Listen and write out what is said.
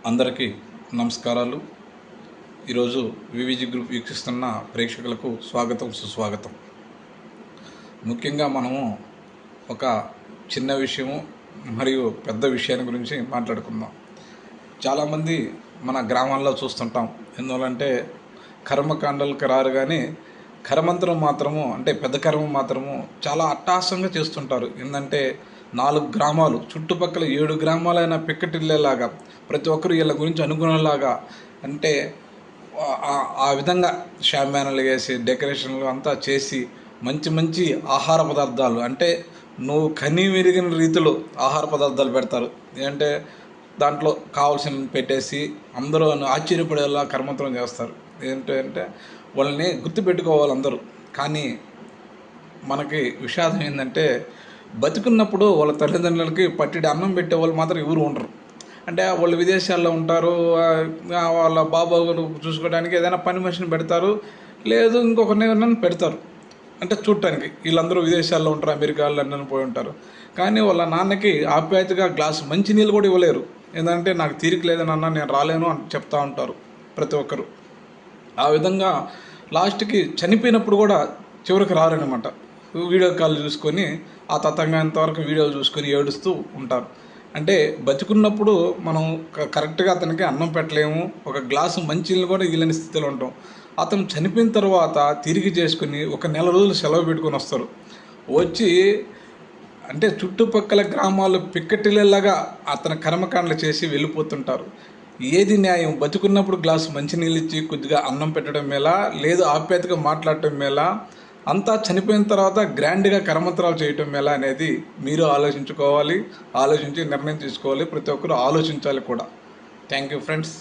అందరికీ నమస్కారాలు. ఈరోజు వివిజి గ్రూప్ వీక్షిస్తున్న ప్రేక్షకులకు స్వాగతం, సుస్వాగతం. ముఖ్యంగా మనము ఒక చిన్న విషయము మరియు పెద్ద విషయాన్ని గురించి మాట్లాడుకుందాం. చాలామంది మన గ్రామాల్లో చూస్తుంటాం. ఎందువలంటే కర్మకాండలకు రారు కానీ కర్మంతరం మాత్రము, అంటే పెద్ద కర్మ మాత్రము చాలా అట్టహాసంగా చేస్తుంటారు. ఏంటంటే 4 గ్రామాలు, చుట్టుపక్కల 7 గ్రామాలైన పిక్కటిల్లేలాగా ప్రతి ఒక్కరు వీళ్ళ గురించి అనుకునేలాగా, అంటే ఆ విధంగా షామ్యానాలు వేసి డెకరేషన్లు అంతా చేసి మంచి మంచి ఆహార పదార్థాలు, అంటే నువ్వు కని విరిగిన రీతిలో ఆహార పదార్థాలు పెడతారు. ఏంటంటే దాంట్లో కావాల్సిన పెట్టేసి అందరూ ఆశ్చర్యపడేలా కర్మంతరం చేస్తారు. ఏంటంటే వాళ్ళని గుర్తుపెట్టుకోవాలి అందరూ. కానీ మనకి విషాదం ఏంటంటే బతికున్నప్పుడు వాళ్ళ తల్లిదండ్రులకి పట్టిడి అన్నం పెట్టే వాళ్ళు మాత్రం ఎవరు ఉండరు. అంటే వాళ్ళు విదేశాల్లో ఉంటారు, వాళ్ళ బాబు చూసుకోవడానికి ఏదైనా పని మనిషిని పెడతారు, లేదు ఇంకొకరిని పెడతారు, అంటే చూడటానికి. వీళ్ళందరూ విదేశాల్లో ఉంటారు, అమెరికా, లండన్ పోయి ఉంటారు. కానీ వాళ్ళ నాన్నకి ఆప్యాయతగా గ్లాసు మంచినీళ్ళు కూడా ఇవ్వలేరు. ఏంటంటే నాకు తీరిక లేదనన్నా, నేను రాలేను అని చెప్తూ ఉంటారు ప్రతి ఒక్కరు. ఆ విధంగా లాస్ట్కి చనిపోయినప్పుడు కూడా చివరికి రారనమాట. వీడియో కాల్ చూసుకొని ఆ తతంగాంతవరకు వీడియోలు చూసుకొని ఏడుస్తూ ఉంటారు. అంటే బతుకున్నప్పుడు మనం కరెక్ట్గా అతనికి అన్నం పెట్టలేము, ఒక గ్లాసు మంచినీళ్ళు కూడా ఇవ్వలేని స్థితిలో ఉంటాం. అతను చనిపోయిన తర్వాత తిరిగి చేసుకుని ఒక నెల రోజులు సెలవు పెట్టుకొని వస్తారు. వచ్చి అంటే చుట్టుపక్కల గ్రామాలు పిక్కటిల్లేలాగా అతని కర్మకాండలు చేసి వెళ్ళిపోతుంటారు. ఏది న్యాయం? బతుకున్నప్పుడు గ్లాసు మంచినీళ్ళు ఇచ్చి కొద్దిగా అన్నం పెట్టడం మేలా, లేదు ఆప్యాయతగా మాట్లాడటం మేలా, అంతా చనిపోయిన తర్వాత గ్రాండ్గా కర్మంతరాలు చేయటం ఎలా అనేది మీరు ఆలోచించుకోవాలి. ఆలోచించి నిర్ణయం తీసుకోవాలి. ప్రతి ఒక్కరూ ఆలోచించాలి కూడా. Thank you friends.